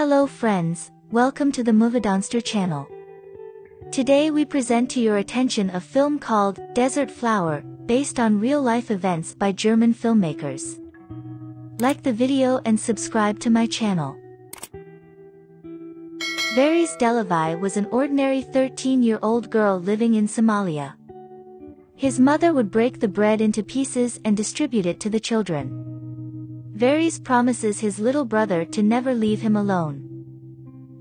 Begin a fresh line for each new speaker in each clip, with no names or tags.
Hello friends, welcome to the Movidonstar channel. Today we present to your attention a film called Desert Flower, based on real-life events by German filmmakers. Like the video and subscribe to my channel. Veris Delavi was an ordinary 13-year-old girl living in Somalia. His mother would break the bread into pieces and distribute it to the children. Veris promises his little brother to never leave him alone.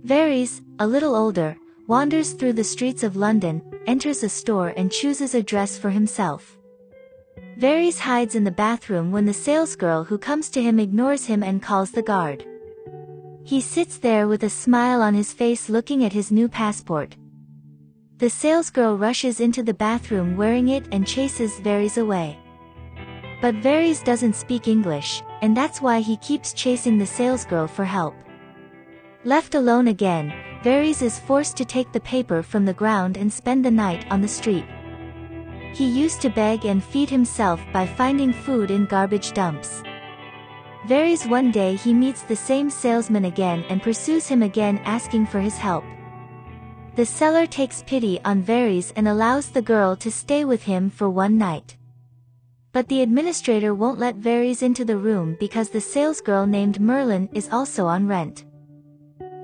Veris, a little older, wanders through the streets of London, enters a store and chooses a dress for himself. Veris hides in the bathroom when the salesgirl who comes to him ignores him and calls the guard. He sits there with a smile on his face looking at his new passport. The salesgirl rushes into the bathroom wearing it and chases Veris away. But Veris doesn't speak English, and that's why he keeps chasing the salesgirl for help. Left alone again, Veris is forced to take the paper from the ground and spend the night on the street. He used to beg and feed himself by finding food in garbage dumps. Veris one day he meets the same salesman again and pursues him again asking for his help. The seller takes pity on Veris and allows the girl to stay with him for one night. But the administrator won't let Veris into the room because the salesgirl named Merlin is also on rent.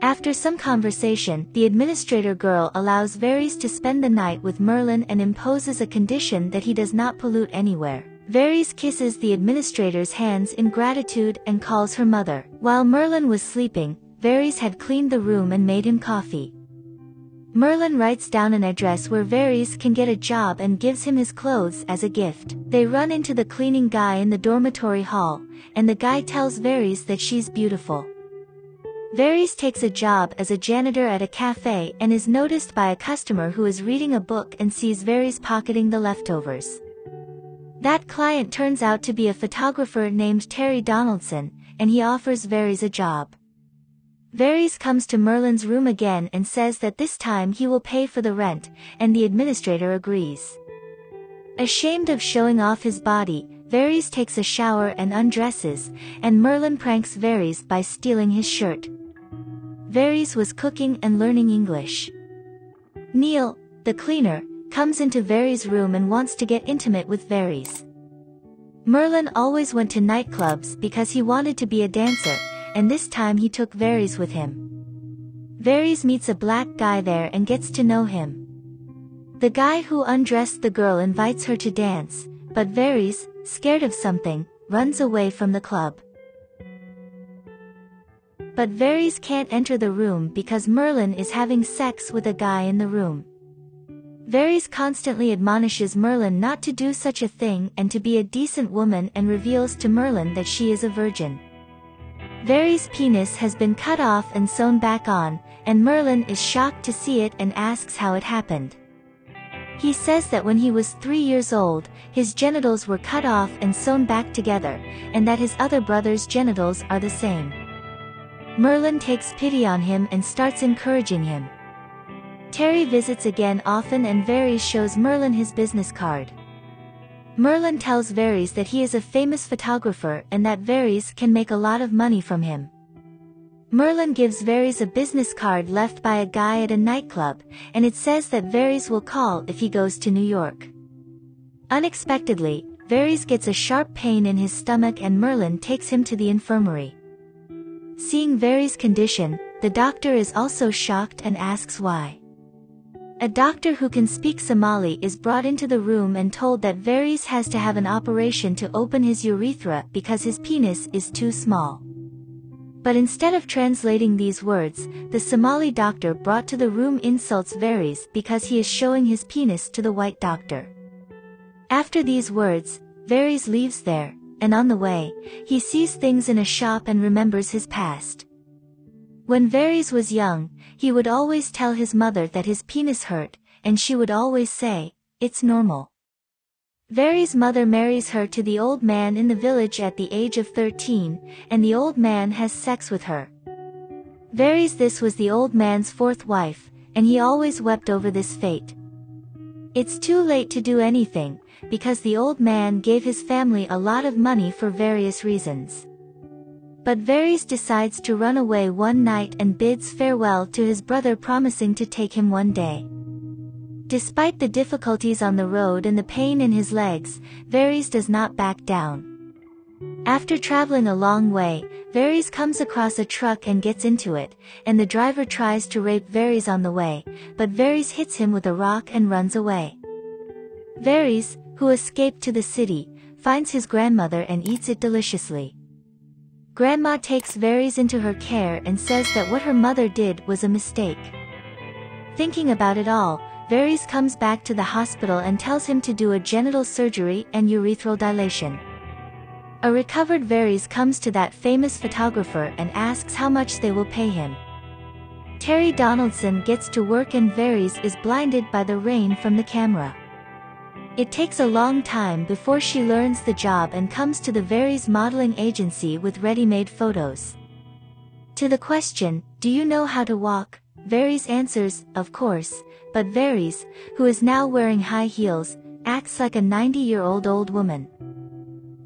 After some conversation, the administrator girl allows Veris to spend the night with Merlin and imposes a condition that he does not pollute anywhere. Veris kisses the administrator's hands in gratitude and calls her mother. While Merlin was sleeping, Veris had cleaned the room and made him coffee. Merlin writes down an address where Veris can get a job and gives him his clothes as a gift. They run into the cleaning guy in the dormitory hall, and the guy tells Veris that she's beautiful. Veris takes a job as a janitor at a cafe and is noticed by a customer who is reading a book and sees Veris pocketing the leftovers. That client turns out to be a photographer named Terry Donaldson, and he offers Veris a job. Veris comes to Merlin's room again and says that this time he will pay for the rent, and the administrator agrees. Ashamed of showing off his body, Veris takes a shower and undresses, and Merlin pranks Veris by stealing his shirt. Veris was cooking and learning English. Neil, the cleaner, comes into Veris' room and wants to get intimate with Veris. Merlin always went to nightclubs because he wanted to be a dancer, and this time he took Veris with him. Veris meets a black guy there and gets to know him. The guy who undressed the girl invites her to dance, but Veris, scared of something, runs away from the club. But Veris can't enter the room because Merlin is having sex with a guy in the room. Veris constantly admonishes Merlin not to do such a thing and to be a decent woman and reveals to Merlin that she is a virgin. Veris' penis has been cut off and sewn back on, and Merlin is shocked to see it and asks how it happened. He says that when he was 3 years old, his genitals were cut off and sewn back together, and that his other brother's genitals are the same. Merlin takes pity on him and starts encouraging him. Terry visits again often and Veris shows Merlin his business card. Merlin tells Veris that he is a famous photographer and that Veris can make a lot of money from him. Merlin gives Veris a business card left by a guy at a nightclub, and it says that Veris will call if he goes to New York. Unexpectedly, Veris gets a sharp pain in his stomach and Merlin takes him to the infirmary. Seeing Veris' condition, the doctor is also shocked and asks why. A doctor who can speak Somali is brought into the room and told that Veris has to have an operation to open his urethra because his penis is too small. But instead of translating these words, the Somali doctor brought to the room insults Veris because he is showing his penis to the white doctor. After these words, Veris leaves there, and on the way, he sees things in a shop and remembers his past. When Veris was young, he would always tell his mother that his penis hurt, and she would always say, "It's normal." Veris' mother marries her to the old man in the village at the age of 13, and the old man has sex with her. This was the old man's fourth wife, and he always wept over this fate. It's too late to do anything, because the old man gave his family a lot of money for various reasons. But Varys decides to run away one night and bids farewell to his brother, promising to take him one day. Despite the difficulties on the road and the pain in his legs, Varys does not back down. After traveling a long way, Varys comes across a truck and gets into it, and the driver tries to rape Varys on the way, but Varys hits him with a rock and runs away. Varys, who escaped to the city, finds his grandmother and eats it deliciously. Grandma takes Varys into her care and says that what her mother did was a mistake. Thinking about it all, Varys comes back to the hospital and tells him to do a genital surgery and urethral dilation. A recovered Varys comes to that famous photographer and asks how much they will pay him. Terry Donaldson gets to work and Varys is blinded by the rain from the camera. It takes a long time before she learns the job and comes to the Varys modeling agency with ready-made photos. To the question, "Do you know how to walk?" Varys answers, "Of course," but Varys, who is now wearing high heels, acts like a 90-year-old old woman.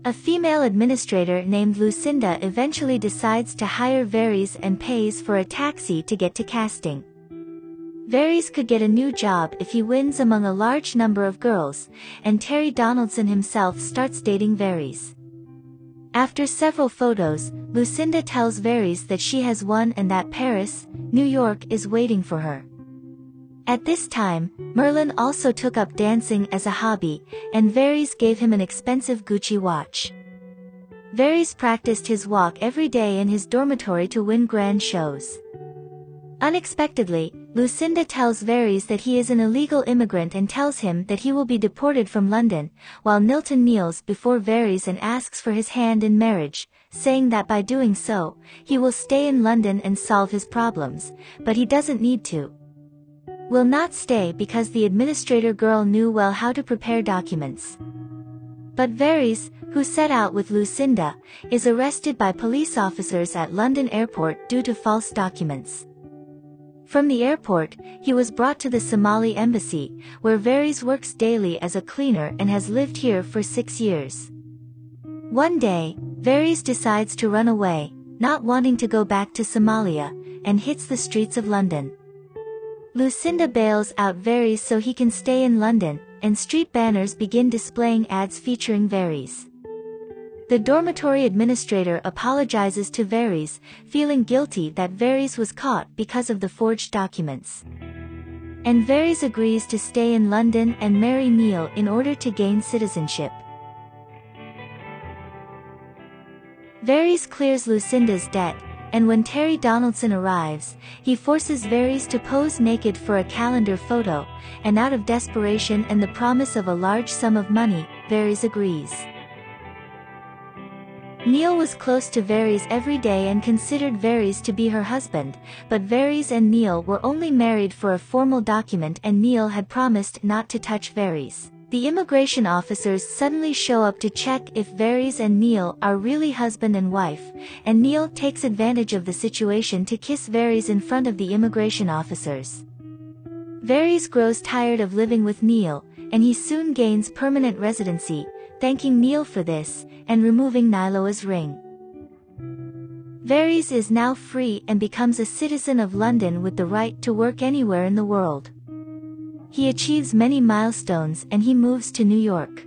A female administrator named Lucinda eventually decides to hire Varys and pays for a taxi to get to casting. Varys could get a new job if he wins among a large number of girls, and Terry Donaldson himself starts dating Varys. After several photos, Lucinda tells Varys that she has won and that Paris, New York is waiting for her. At this time, Merlin also took up dancing as a hobby, and Varys gave him an expensive Gucci watch. Varys practiced his walk every day in his dormitory to win grand shows. Unexpectedly, Lucinda tells Varys that he is an illegal immigrant and tells him that he will be deported from London, while Milton kneels before Varys and asks for his hand in marriage, saying that by doing so, he will stay in London and solve his problems, but he doesn't need to. Will not stay because the administrator girl knew well how to prepare documents. But Varys, who set out with Lucinda, is arrested by police officers at London airport due to false documents. From the airport, he was brought to the Somali embassy, where Varys works daily as a cleaner and has lived here for 6 years. One day, Varys decides to run away, not wanting to go back to Somalia, and hits the streets of London. Lucinda bails out Varys so he can stay in London, and street banners begin displaying ads featuring Varys. The dormitory administrator apologizes to Varys, feeling guilty that Varys was caught because of the forged documents. And Varys agrees to stay in London and marry Neil in order to gain citizenship. Varys clears Lucinda's debt, and when Terry Donaldson arrives, he forces Varys to pose naked for a calendar photo, and out of desperation and the promise of a large sum of money, Varys agrees. Neil was close to Varys every day and considered Varys to be her husband, but Varys and Neil were only married for a formal document and Neil had promised not to touch Varys. The immigration officers suddenly show up to check if Varys and Neil are really husband and wife, and Neil takes advantage of the situation to kiss Varys in front of the immigration officers. Varys grows tired of living with Neil, and he soon gains permanent residency, thanking Neil for this, and removing Nyloa's ring. Varys is now free and becomes a citizen of London with the right to work anywhere in the world. He achieves many milestones and he moves to New York.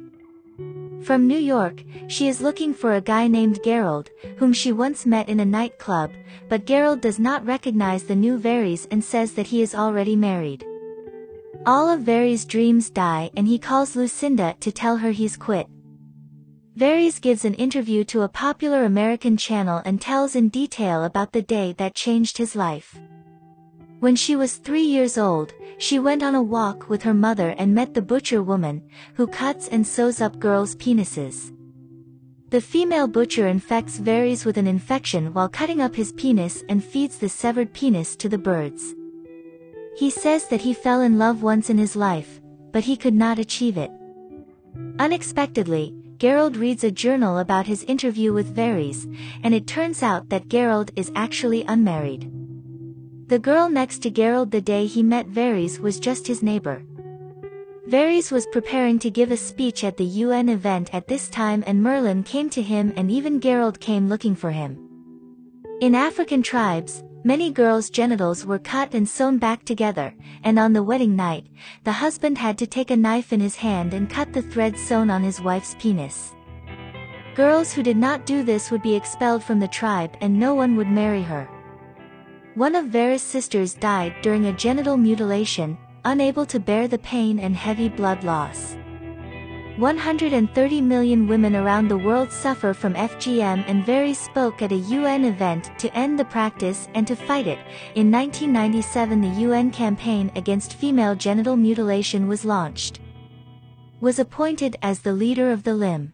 From New York, she is looking for a guy named Geralt, whom she once met in a nightclub, but Geralt does not recognize the new Varys and says that he is already married. All of Varys' dreams die and he calls Lucinda to tell her he's quit. Varys gives an interview to a popular American channel and tells in detail about the day that changed his life. When she was 3 years old, she went on a walk with her mother and met the butcher woman, who cuts and sews up girls' penises. The female butcher infects Varys with an infection while cutting up his penis and feeds the severed penis to the birds. He says that he fell in love once in his life, but he could not achieve it. Unexpectedly, Geralt reads a journal about his interview with Varys, and it turns out that Geralt is actually unmarried. The girl next to Geralt the day he met Varys was just his neighbor. Varys was preparing to give a speech at the UN event at this time and Merlin came to him and even Geralt came looking for him. In African tribes, many girls' genitals were cut and sewn back together, and on the wedding night, the husband had to take a knife in his hand and cut the thread sewn on his wife's penis. Girls who did not do this would be expelled from the tribe and no one would marry her. One of Vera's sisters died during a genital mutilation, unable to bear the pain and heavy blood loss. 130 million women around the world suffer from FGM, and Vera spoke at a UN event to end the practice and to fight it. In 1997, the UN campaign against female genital mutilation was launched. Was appointed as the leader of the limb.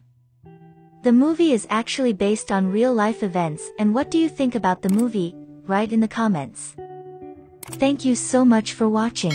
The movie is actually based on real-life events, and what do you think about the movie? Write in the comments. Thank you so much for watching.